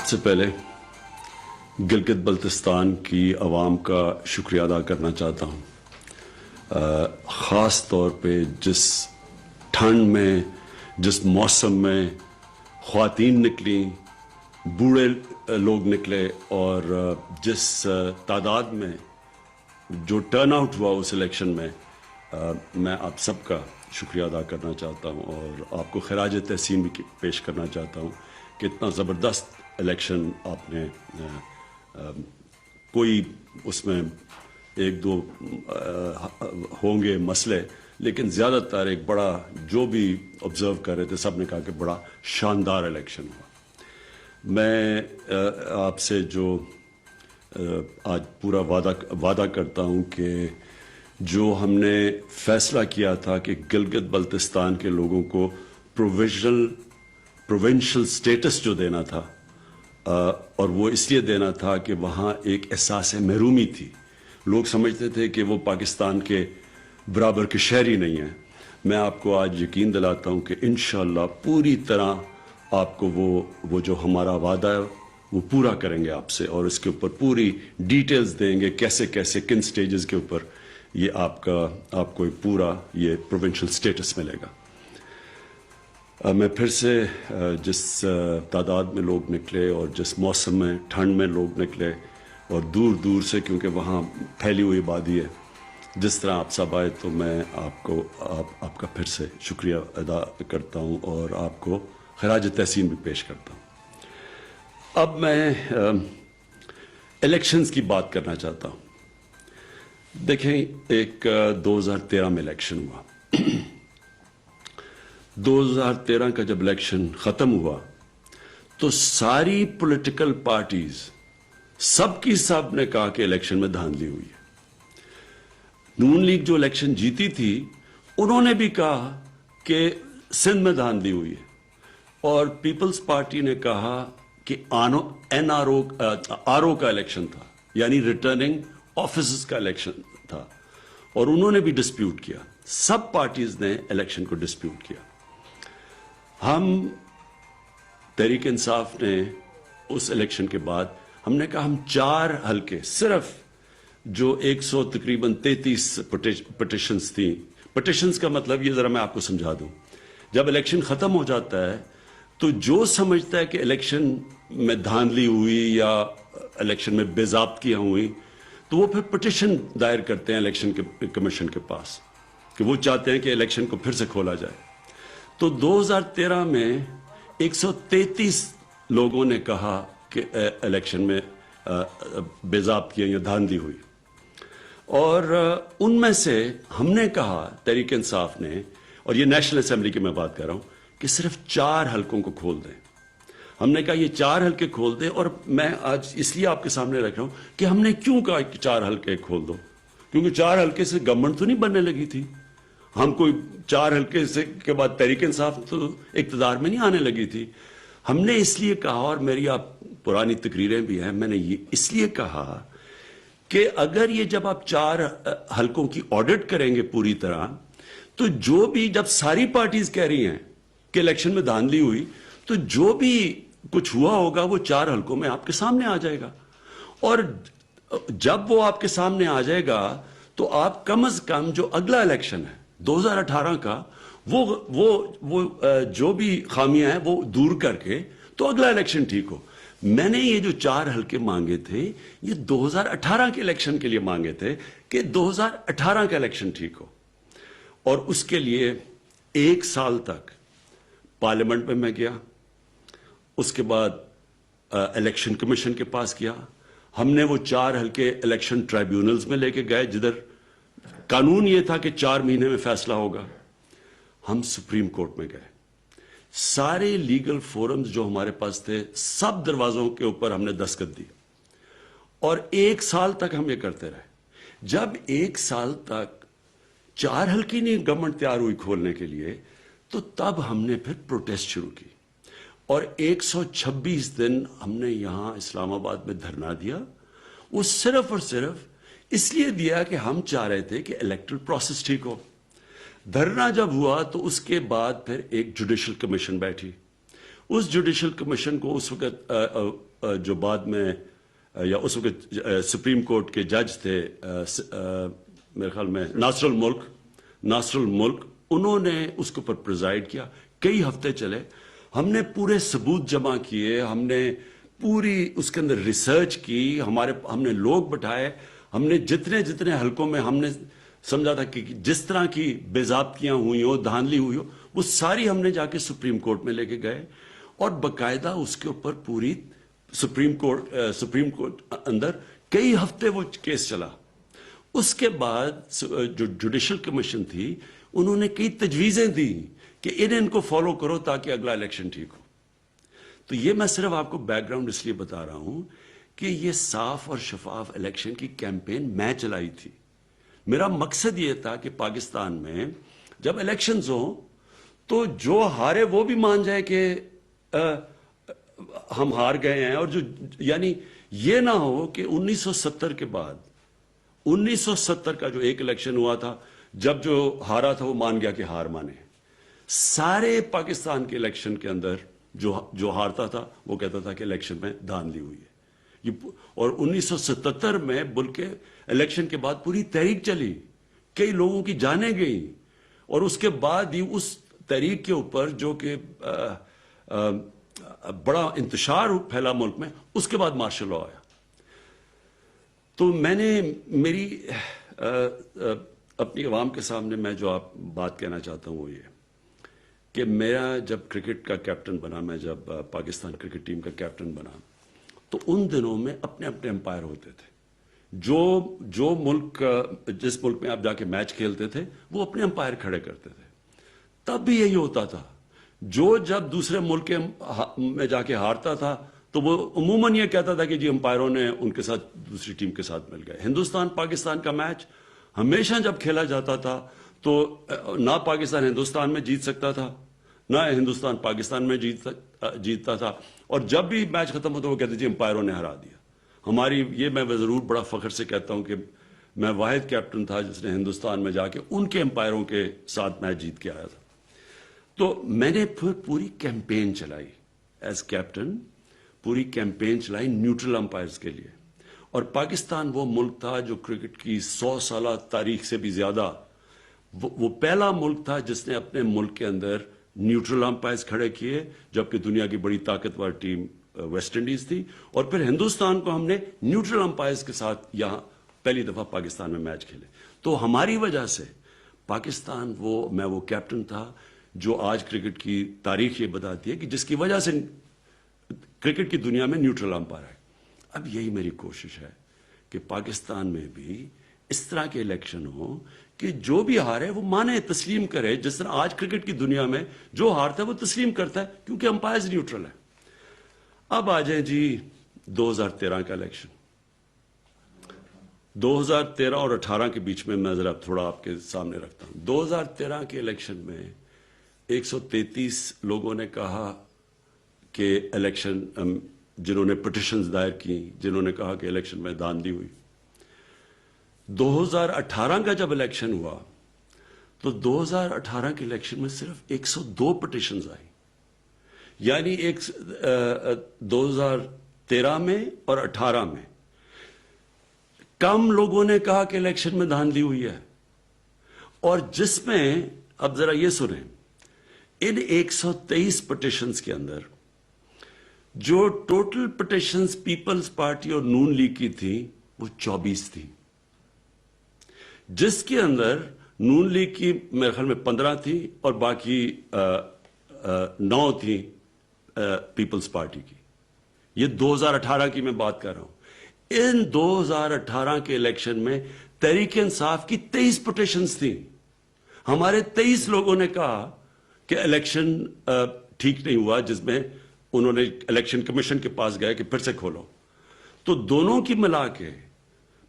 سے پہلے گلگت بلتستان کی عوام کا شکریہ ادا کرنا چاہتا ہوں، خاص طور پہ جس ٹھنڈ میں، جس موسم میں خواتین نکلیں، بوڑھے لوگ نکلے، اور جس تعداد میں جو ٹرن آؤٹ ہوا اس الیکشن میں، میں آپ سب کا شکریہ ادا کرنا چاہتا ہوں اور آپ کو خراج تحسین بھی پیش کرنا چاہتا ہوں کہ اتنا زبردست الیکشن آپ نے، کوئی اس میں ایک دو ہوں گے مسئلے، لیکن زیادہ تر ایک بڑا، جو بھی آبزرو کر رہے تھے سب نے کہا کہ بڑا شاندار الیکشن ہوا۔ میں آپ سے جو آج پورا وعدہ کرتا ہوں کہ جو ہم نے فیصلہ کیا تھا کہ گلگت بلتستان کے لوگوں کو پروونشل سٹیٹس جو دینا تھا، اور وہ اس لیے دینا تھا کہ وہاں ایک احساس محرومی تھی، لوگ سمجھتے تھے کہ وہ پاکستان کے برابر کے شہری نہیں ہیں۔ میں آپ کو آج یقین دلاتا ہوں کہ انشاءاللہ پوری طرح آپ کو وہ جو ہمارا وعدہ ہے وہ پورا کریں گے آپ سے، اور اس کے اوپر پوری ڈیٹیلز دیں گے، کیسے کیسے کن سٹیجز کے اوپر یہ آپ کو ایک پورا یہ پروونشل سٹیٹس ملے گا۔ میں پھر سے جس تعداد میں لوگ نکلے اور جس موسم میں، ٹھنڈ میں لوگ نکلے، اور دور دور سے، کیونکہ وہاں پھیلی ہوئی آبادی ہے، جس طرح آپ سب آئے، تو میں آپ کا پھر سے شکریہ ادا کرتا ہوں اور آپ کو خراج تحسین بھی پیش کرتا ہوں۔ اب میں الیکشنز کی بات کرنا چاہتا ہوں۔ دیکھیں، ایک 2013 میں الیکشن ہوا۔ 2013 کا جب الیکشن ختم ہوا تو ساری پولیٹیکل پارٹیز سب کی سب نے کہا کہ الیکشن میں دھاندلی ہوئی ہے۔ نون لیگ جو الیکشن جیتی تھی انہوں نے بھی کہا کہ سندھ میں دھاندلی ہوئی ہے، اور پیپلز پارٹی نے کہا کہ آر او کا الیکشن تھا، یعنی ریٹرننگ آفیسرز کا الیکشن تھا، اور انہوں نے بھی ڈسپیوٹ کیا۔ سب پارٹیز نے الیکشن کو ڈسپیوٹ کیا۔ ہم تحریک انصاف نے اس الیکشن کے بعد ہم نے کہا ہم 4 حلقے، صرف جو 100 تقریباً 33 پٹیشنز تھیں۔ پٹیشنز کا مطلب یہ ذرا میں آپ کو سمجھا دوں، جب الیکشن ختم ہو جاتا ہے تو جو سمجھتا ہے کہ الیکشن میں دھاندلی ہوئی یا الیکشن میں بے ضابطگیاں ہوئی، تو وہ پھر پٹیشن دائر کرتے ہیں الیکشن کمیشن کے پاس کہ وہ چاہتے ہیں کہ الیکشن کو پھر سے کھولا جائے۔ تو 2013 میں 133 لوگوں نے کہا کہ الیکشن میں بے ضابطگیاں یا دھاندلی ہوئی، اور ان میں سے ہم نے کہا، تحریک انصاف نے، اور یہ نیشنل اسمبلی کی میں بات کر رہا ہوں، کہ صرف 4 حلقوں کو کھول دیں۔ ہم نے کہا یہ 4 حلقے کھول دیں، اور میں آج اس لیے آپ کے سامنے رکھ رہا ہوں کہ ہم نے کیوں کہا کہ 4 حلقے کھول دو، کیونکہ 4 حلقے سے گورنمنٹ تو نہیں بننے لگی تھی۔ ہم کوئی 4 حلقے سے کے بعد تحریک انصاف تو اقتدار میں نہیں آنے لگی تھی۔ ہم نے اس لیے کہا، اور میری آپ پرانی تقریریں بھی ہیں، میں نے یہ اس لیے کہا کہ اگر یہ جب آپ 4 حلقوں کی آڈٹ کریں گے پوری طرح، تو جو بھی، جب ساری پارٹیز کہہ رہی ہیں کہ الیکشن میں دھاندلی ہوئی، تو جو بھی کچھ ہوا ہوگا وہ 4 حلقوں میں آپ کے سامنے آ جائے گا، اور جب وہ آپ کے سامنے آ جائے گا تو آپ کم از کم جو اگلا الیکشن ہے 2018 کا، وہ جو بھی خامیاں ہیں وہ دور کر کے تو اگلا الیکشن ٹھیک ہو۔ میں نے یہ جو 4 حلقے مانگے تھے، یہ 2018 کے الیکشن کے لیے مانگے تھے کہ 2018 کا الیکشن ٹھیک ہو، اور اس کے لیے 1 سال تک پارلیمنٹ میں گیا، اس کے بعد الیکشن کمیشن کے پاس گیا، ہم نے وہ 4 حلقے الیکشن ٹرائیبیونلز میں لے کے گئے، جدھر قانون یہ تھا کہ 4 مہینے میں فیصلہ ہوگا۔ ہم سپریم کورٹ میں گئے، سارے لیگل فورمز جو ہمارے پاس تھے، سب دروازوں کے اوپر ہم نے دستخط دی، اور 1 سال تک ہم یہ کرتے رہے۔ جب 1 سال تک 4 حلقے نہیں گورنمنٹ تیار ہوئی کھولنے کے لیے، تو تب ہم نے پھر پروٹیسٹ شروع کی، اور 126 دن ہم نے یہاں اسلام آباد میں دھرنا دیا۔ وہ صرف اور صرف اس لیے دیا کہ ہم چاہ رہے تھے کہ الیکٹرل پروسیس ٹھیک ہو۔ دھرنا جب ہوا تو اس کے بعد پھر ایک جوڈیشل کمیشن بیٹھی۔ اس جوڈیشل کمیشن کو اس وقت جو بعد میں یا اس وقت سپریم کورٹ کے جج تھے میرے خیال میں ناصر الملک انہوں نے اس کے اوپر پریزائڈ کیا. کئی ہفتے چلے, ہم نے پورے ثبوت جمع کیے, ہم نے پوری اس کے اندر ریسرچ کی, ہم نے لوگ بٹھائے, ہم نے جتنے حلقوں میں ہم نے سمجھا تھا کہ جس طرح کی بے ضابطگیاں ہوئی ہو, دھاندلی ہوئی ہو, وہ ساری ہم نے جا کے سپریم کورٹ میں لے کے گئے اور باقاعدہ اس کے اوپر پوری سپریم کورٹ اندر کئی ہفتے وہ کیس چلا. اس کے بعد جو جوڈیشل کمیشن تھی انہوں نے کئی تجویزیں دی کہ ان کو فالو کرو تاکہ اگلا الیکشن ٹھیک ہو. تو یہ میں صرف آپ کو بیک گراؤنڈ اس لیے بتا رہا ہوں کہ یہ صاف اور شفاف الیکشن کی کیمپین میں چلائی تھی. میرا مقصد یہ تھا کہ پاکستان میں جب الیکشنز ہوں تو جو ہارے وہ بھی مان جائے کہ ہم ہار گئے ہیں, اور یعنی یہ نہ ہو کہ 1970 کے بعد 1970 کا جو ایک الیکشن ہوا تھا جب جو ہارا تھا وہ مان گیا کہ ہار مانے. سارے پاکستان کے الیکشن کے اندر جو ہارتا تھا وہ کہتا تھا کہ الیکشن میں دھاندلی ہوئی ہے. اور 1977 میں بلکہ الیکشن کے بعد پوری تحریک چلی, کئی لوگوں کی جانیں گئیں, اور اس کے بعد ہی اس تحریک کے اوپر جو کہ بڑا انتشار پھیلا ملک میں, اس کے بعد مارشل لا آیا. تو میں نے میری اپنی عوام کے سامنے میں جو آپ بات کہنا چاہتا ہوں وہ یہ کہ میرا جب کرکٹ کا کیپٹن بنا, میں جب پاکستان کرکٹ ٹیم کا کیپٹن بنا, تو ان دنوں میں اپنے امپائر ہوتے تھے. جو ملک جس ملک میں آپ جا کے میچ کھیلتے تھے وہ اپنے امپائر کھڑے کرتے تھے. تب بھی یہی ہوتا تھا, جب دوسرے ملک میں جا کے ہارتا تھا تو وہ عموماً یہ کہتا تھا کہ جی امپائروں نے ان کے ساتھ دوسری ٹیم کے ساتھ مل گئے. ہندوستان پاکستان کا میچ ہمیشہ جب کھیلا جاتا تھا تو نہ پاکستان ہندوستان میں جیت سکتا تھا, نہ ہندوستان پاکستان میں جیتتا تھا, اور جب بھی میچ ختم ہوتا وہ کہتے جی امپائروں نے ہرا دیا. یہ میں ضرور بڑا فخر سے کہتا ہوں کہ میں واحد کیپٹن تھا جس نے ہندوستان میں جا کے ان کے امپائروں کے ساتھ میچ جیت کے آیا تھا. تو میں نے پھر پوری کیمپین چلائی ایز کیپٹن, پوری کیمپین چلائی نیوٹرل امپائرز کے لیے. اور پاکستان وہ ملک تھا جو کرکٹ کی 100 سالہ تاریخ سے بھی زیادہ وہ پہلا ملک تھا جس نے اپنے ملک کے اندر نیوٹرل امپائرز کھڑے کیے, جبکہ دنیا کی بڑی طاقتور ٹیم ویسٹ انڈیز تھی. اور پھر ہندوستان کو ہم نے نیوٹرل امپائرز کے ساتھ یہاں پہلی دفعہ پاکستان میں میچ کھیلے. تو ہماری وجہ سے پاکستان میں وہ کیپٹن تھا جو آج کرکٹ کی تاریخ یہ بتاتی ہے کہ جس کی وجہ سے کرکٹ کی دنیا میں نیوٹرل امپائر ہے. اب یہی میری کوشش ہے کہ پاکستان میں بھی اس طرح کے الیکشن ہوں کہ جو بھی ہارے وہ مانے, تسلیم کرے, جس طرح آج کرکٹ کی دنیا میں جو ہارتا ہے وہ تسلیم کرتا ہے کیونکہ امپائرز نیوٹرل ہے. اب آ جائیں جی 2013 کا الیکشن. 2013 اور 18 کے بیچ میں میں ذرا تھوڑا آپ کے سامنے رکھتا ہوں. 2013 کے الیکشن میں 133 لوگوں نے کہا کہ الیکشن, جنہوں نے پٹیشنز دائر کی, جنہوں نے کہا کہ الیکشن میں دھاندلی ہوئی. 2018 کا جب الیکشن ہوا تو 2018 کے الیکشن میں صرف 102 پٹیشنز آئی. یعنی 2013 میں اور 18 میں کم لوگوں نے کہا کہ الیکشن میں دھاندلی ہوئی ہے. اور جس میں اب ذرا یہ سنیں, ان 123 پٹیشنز کے اندر جو ٹوٹل پٹیشنز پیپلز پارٹی اور نون لیگ کی تھی وہ 24 تھی, جس کے اندر نون لیگ کی میرے خیال میں 15 تھی اور باقی 9 تھی پیپلز پارٹی کی. یہ 2018 کی میں بات کر رہا ہوں. ان 2018 کے الیکشن میں تحریک انصاف کی 23 پٹیشنز تھیں. ہمارے 23 لوگوں نے کہا کہ الیکشن ٹھیک نہیں ہوا, جس میں انہوں نے الیکشن کمیشن کے پاس گئے کہ پھر سے کھولو. تو دونوں کی ملا کے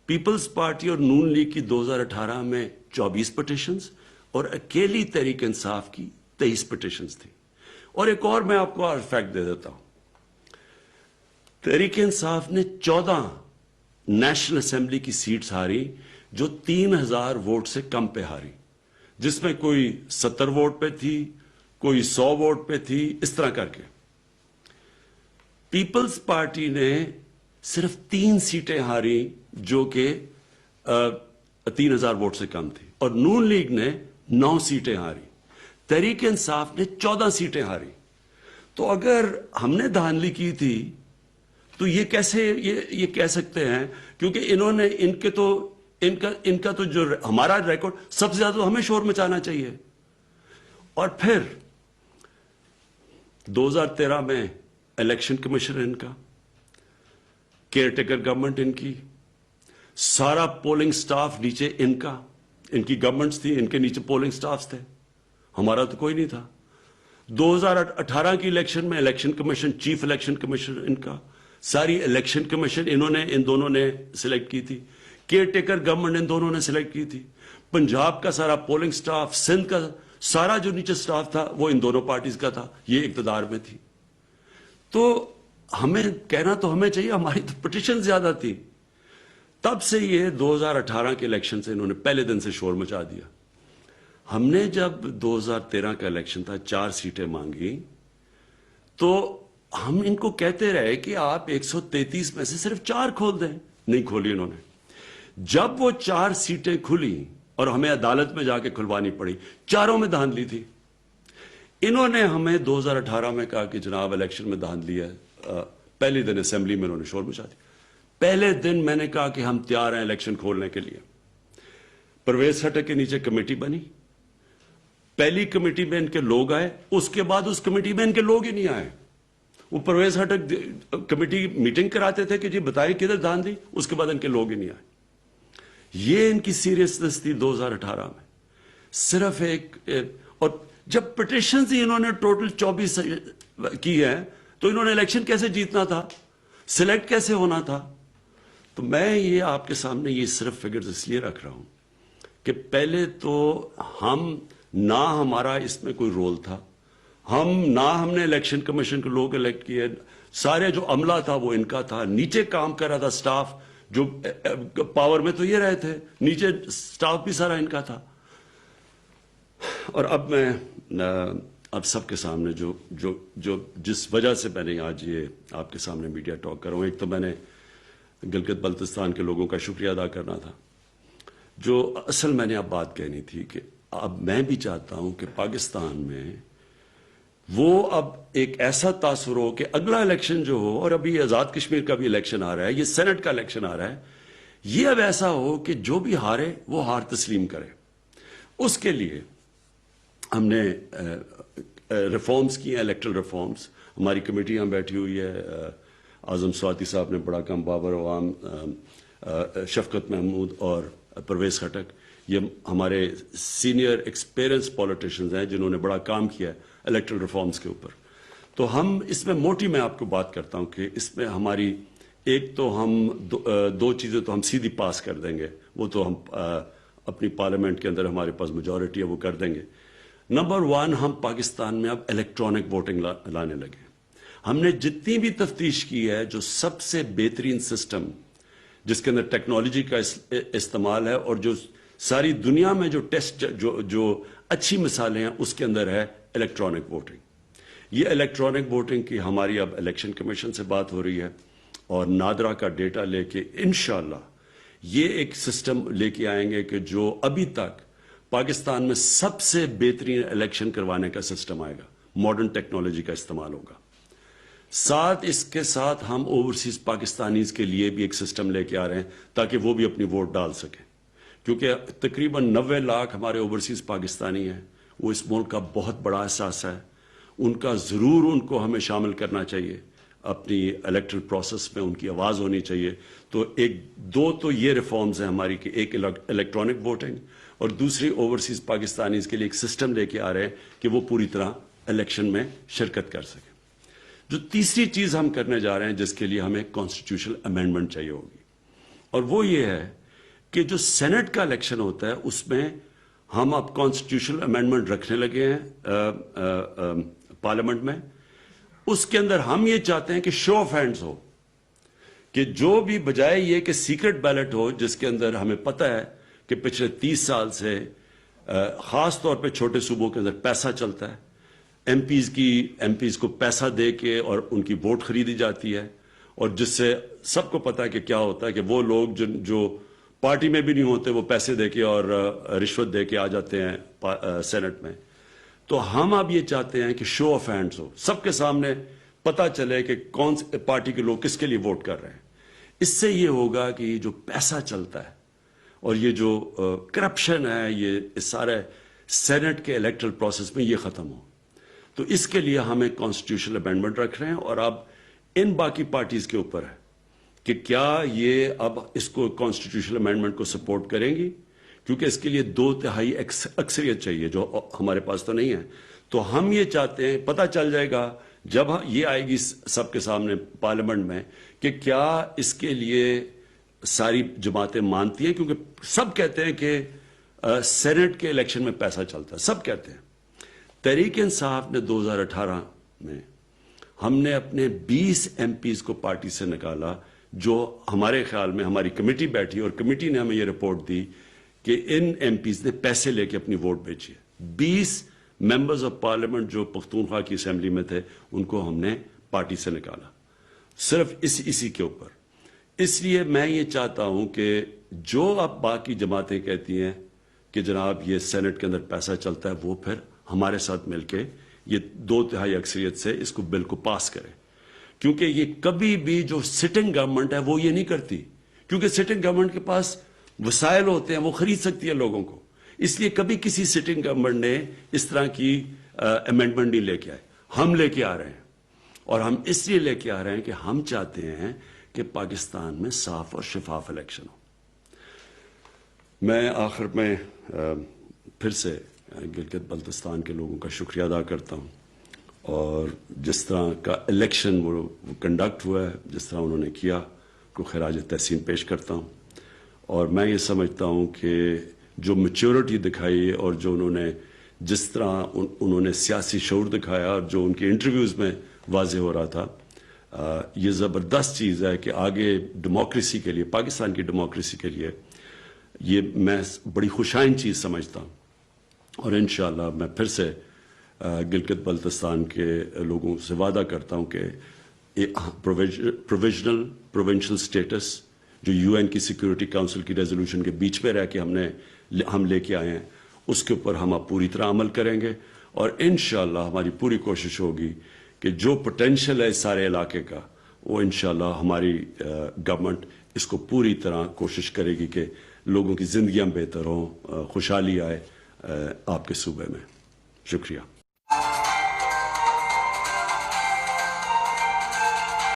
پیپلز پارٹی اور نون لیگ کی 2018 میں 24 پٹیشنز اور اکیلی تحریک انصاف کی 23 پٹیشنز تھی. اور ایک اور میں آپ کو اور فیکٹ دے دیتا ہوں. تحریک انصاف نے 14 نیشنل اسمبلی کی سیٹس ہاری جو 3000 ووٹ سے کم پہ ہاری, جس میں کوئی 70 ووٹ پہ تھی, کوئی 100 ووٹ پہ تھی, اس طرح کر کے. پیپلز پارٹی نے صرف 3 سیٹیں ہاری جو کہ 3000 ووٹ سے کم تھی, اور نون لیگ نے 9 سیٹیں ہاری, تحریک انصاف نے 14 سیٹیں ہاری. تو اگر ہم نے دھاندلی کی تھی تو یہ کیسے یہ کہہ سکتے ہیں, کیونکہ انہوں نے ان کا تو جو ہمارا ریکارڈ سب سے زیادہ تو ہمیں شور مچانا چاہیے. اور پھر 2013 میں الیکشن کمیشن ان کا, کیئر ٹیکر گورنمنٹ ان کی, سارا پولنگ سٹاف نیچے ان کا, ان کی گورنمنٹس تھی, ان کے نیچے پولنگ سٹافز تھے, ہمارا تو کوئی نہیں تھا. 2018 کی الیکشن میں election commission, chief election commission ان کا, ساری الیکشن کمیشن ان دونوں نے سلیکٹ کی تھی, کیئر ٹیکر گورنمنٹ ان دونوں نے سلیکٹ کی تھی, پنجاب کا سارا پولنگ سٹاف, سندھ کا سارا جو نیچے سٹاف تھا وہ ان دونوں پارٹیز کا تھا, یہ اقتدار میں تھی. تو ہمیں کہنا تو ہمیں چاہیے, ہماری تو پٹیشن زیادہ تھی. تب سے یہ 2018 کے الیکشن سے انہوں نے پہلے دن سے شور مچا دیا. ہم نے جب 2013 کا الیکشن تھا 4 سیٹیں مانگی تو ہم ان کو کہتے رہے کہ آپ 133 میں سے صرف 4 کھول دیں, نہیں کھولی انہوں نے. جب وہ 4 سیٹیں کھلی اور ہمیں عدالت میں جا کے کھلوانی پڑی, چاروں میں دھاندلی تھی. انہوں نے ہمیں 2018 میں کہا کہ جناب الیکشن میں دھاندلی ہے. پہلے دن اسمبلی میں انہوں نے شور مچا دیا. پہلے دن میں نے کہا کہ ہم تیار ہیں الیکشن کھولنے کے لیے. پرویز خٹک کے نیچے کمیٹی بنی, پہلی کمیٹی میں ان کے لوگ آئے, اس کے بعد اس کمیٹی میں ان کے لوگ ہی نہیں آئے. وہ پرویز خٹک کمیٹی میٹنگ کراتے تھے کہ جی بتائیں کدھر دھاندلی, اس کے بعد ان کے لوگ ہی نہیں آئے. یہ ان کی سیریسنس تھی 2018 میں. صرف ایک, اور جب پٹیشنز ہی انہوں نے ٹوٹل 24 کی ہے تو انہوں نے الیکشن کیسے جیتنا تھا, سلیکٹ کیسے ہونا تھا. تو میں یہ آپ کے سامنے یہ صرف فگرز اس لیے رکھ رہا ہوں کہ پہلے تو نہ ہمارا اس میں کوئی رول تھا, نہ ہم نے الیکشن کمیشن کے لوگ الیکٹ کیے, سارے جو عملہ تھا وہ ان کا تھا, نیچے کام کر رہا تھا سٹاف, جو پاور میں تو یہ رہے تھے, نیچے سٹاف بھی سارا ان کا تھا. اور اب میں اب سب کے سامنے جو جس وجہ سے میں نے آج یہ آپ کے سامنے میڈیا ٹاک کر رہا ہوں, ایک تو میں نے گلگت بلتستان کے لوگوں کا شکریہ ادا کرنا تھا. جو اصل میں نے اب بات کہنی تھی کہ اب میں بھی چاہتا ہوں کہ پاکستان میں وہ اب ایک ایسا تاثر ہو کہ اگلا الیکشن جو ہو, اور ابھی آزاد کشمیر کا بھی الیکشن آ رہا ہے, یہ سینٹ کا الیکشن آ رہا ہے, یہ اب ایسا ہو کہ جو بھی ہارے وہ ہار تسلیم کرے. اس کے لیے ہم نے ریفارمز کی ہیں, الیکٹرل ریفارمز. ہماری کمیٹیاں بیٹھی ہوئی ہے, اعظم سواتی صاحب نے بڑا کم, بابر عوام, شفقت محمود اور پرویز خٹک, یہ ہمارے سینئر ایکسپیرئنس پولیٹیشنز ہیں جنہوں نے بڑا کام کیا ہے الیکٹرل ریفارمز کے اوپر. تو ہم اس میں موٹی میں آپ کو بات کرتا ہوں کہ اس میں ہماری ایک تو ہم 2 چیزیں تو ہم سیدھی پاس کر دیں گے, وہ تو ہم اپنی پارلیمنٹ کے اندر ہمارے پاس میجورٹی ہے وہ کر دیں گے. نمبر 1, ہم پاکستان میں اب الیکٹرانک ووٹنگ لانے لگے. ہم نے جتنی بھی تفتیش کی ہے, جو سب سے بہترین سسٹم جس کے اندر ٹیکنالوجی کا استعمال ہے اور جو ساری دنیا میں جو ٹیسٹ جو اچھی مثالیں ہیں اس کے اندر ہے الیکٹرانک ووٹنگ. یہ الیکٹرانک ووٹنگ کی ہماری اب الیکشن کمیشن سے بات ہو رہی ہے, اور نادرا کا ڈیٹا لے کے انشاءاللہ یہ ایک سسٹم لے کے آئیں گے کہ جو ابھی تک پاکستان میں سب سے بہترین الیکشن کروانے کا سسٹم آئے گا, ماڈرن ٹیکنالوجی کا استعمال ہوگا. ساتھ اس کے ساتھ ہم اوورسیز پاکستانیز کے لیے بھی ایک سسٹم لے کے آ رہے ہیں تاکہ وہ بھی اپنی ووٹ ڈال سکیں, کیونکہ تقریباً 90 لاکھ ہمارے اوورسیز پاکستانی ہیں. وہ اس ملک کا بہت بڑا احساس ہے, ان کا ضرور ان کو ہمیں شامل کرنا چاہیے اپنی الیکٹرل پروسیس میں, ان کی آواز ہونی چاہیے. تو 2 تو یہ ریفارمز ہیں ہماری کہ ایک الیکٹرانک ووٹنگ, اور دوسری اوورسیز پاکستانیز کے لیے ایک سسٹم لے کے آ رہے ہیں کہ وہ پوری طرح الیکشن میں شرکت کر سکیں. جو تیسری چیز ہم کرنے جا رہے ہیں جس کے لیے ہمیں کانسٹیٹیوشنل امینڈمنٹ چاہیے ہوگی, اور وہ یہ ہے کہ جو سینٹ کا الیکشن ہوتا ہے اس میں ہم اب کانسٹیٹیوشنل امینڈمنٹ رکھنے لگے ہیں پارلیمنٹ میں. اس کے اندر ہم یہ چاہتے ہیں کہ شو آف ہینڈز ہو, کہ جو بھی بجائے یہ کہ سیکرٹ بیلٹ ہو جس کے اندر ہمیں پتہ ہے کہ پچھلے 30 سال سے خاص طور پہ چھوٹے صوبوں کے اندر پیسہ چلتا ہے, ایم پیز کو پیسہ دے کے اور ان کی ووٹ خریدی جاتی ہے، اور جس سے سب کو پتا ہے کہ کیا ہوتا ہے کہ وہ لوگ جو پارٹی میں بھی نہیں ہوتے وہ پیسے دے کے اور رشوت دے کے آ جاتے ہیں سینٹ میں. تو ہم اب یہ چاہتے ہیں کہ شو آف ہینڈز ہو، سب کے سامنے پتا چلے کہ کون سی پارٹی کے لوگ کس کے لیے ووٹ کر رہے ہیں. اس سے یہ ہوگا کہ یہ جو پیسہ چلتا ہے اور یہ جو کرپشن ہے یہ سارے سینٹ کے الیکٹرل پروسیس میں یہ ختم ہو. تو اس کے لیے ہم ایک کانسٹیٹیوشنل امینڈمنٹ رکھ رہے ہیں، اور اب ان باقی پارٹیز کے اوپر ہے کہ کیا یہ اب اس کو کانسٹیٹیوشنل امینڈمنٹ کو سپورٹ کریں گی، کیونکہ اس کے لیے 2/3 اکثریت چاہیے جو ہمارے پاس تو نہیں ہے. تو ہم یہ چاہتے ہیں پتہ چل جائے گا جب یہ آئے گی سب کے سامنے پارلیمنٹ میں کہ کیا اس کے لیے ساری جماعتیں مانتی ہیں، کیونکہ سب کہتے ہیں کہ سینٹ کے الیکشن میں پیسہ چلتا ہے، سب کہتے ہیں. تحریک انصاف نے 2018 میں ہم نے اپنے 20 ایم پیز کو پارٹی سے نکالا، جو ہمارے خیال میں ہماری کمیٹی بیٹھی اور کمیٹی نے ہمیں یہ رپورٹ دی کہ ان ایم پیز نے پیسے لے کے اپنی ووٹ بیچی ہے. 20 ممبرز آف پارلیمنٹ جو پختونخوا کی اسمبلی میں تھے ان کو ہم نے پارٹی سے نکالا، صرف اسی کے اوپر. اس لیے میں یہ چاہتا ہوں کہ جو اب باقی جماعتیں کہتی ہیں کہ جناب یہ سینٹ کے اندر پیسہ چلتا ہے، وہ پھر ہمارے ساتھ مل کے یہ 2/3 اکثریت سے اس کو بل کو پاس کرے. کیونکہ یہ کبھی بھی جو سٹنگ گورنمنٹ ہے وہ یہ نہیں کرتی، کیونکہ سٹنگ گورنمنٹ کے پاس وسائل ہوتے ہیں، وہ خرید سکتی ہے لوگوں کو. اس لیے کبھی کسی سٹنگ گورنمنٹ نے اس طرح کی امینڈمنٹ نہیں لے کے آئے. ہم لے کے آ رہے ہیں، اور ہم اس لیے لے کے آ رہے ہیں کہ ہم چاہتے ہیں کہ پاکستان میں صاف اور شفاف الیکشن ہو. میں آخر میں پھر سے گلگت بلتستان کے لوگوں کا شکریہ ادا کرتا ہوں، اور جس طرح کا الیکشن وہ کنڈکٹ ہوا ہے، جس طرح انہوں نے کیا، کو خراج تحسین پیش کرتا ہوں. اور میں یہ سمجھتا ہوں کہ جو میچورٹی دکھائی اور جو انہوں نے جس طرح انہوں نے سیاسی شعور دکھایا اور جو ان کے انٹرویوز میں واضح ہو رہا تھا، یہ زبردست چیز ہے کہ آگے ڈیموکریسی کے لیے، پاکستان کی ڈیموکریسی کے لیے یہ میں بڑی خوشائن چیز سمجھتا ہوں. اور انشاءاللہ میں پھر سے گلگت بلتستان کے لوگوں سے وعدہ کرتا ہوں کہ پروویژنل پروونشل سٹیٹس جو یو این کی سیکیورٹی کاؤنسل کی ریزولوشن کے بیچ میں رہ کے ہم لے کے آئے ہیں، اس کے اوپر ہم اب پوری طرح عمل کریں گے. اور انشاءاللہ ہماری پوری کوشش ہوگی کہ جو پوٹینشیل ہے اس سارے علاقے کا، وہ انشاءاللہ ہماری گورنمنٹ اس کو پوری طرح کوشش کرے گی کہ لوگوں کی زندگیاں بہتر ہوں، خوشحالی آئے آپ کے صوبے میں. شکریہ.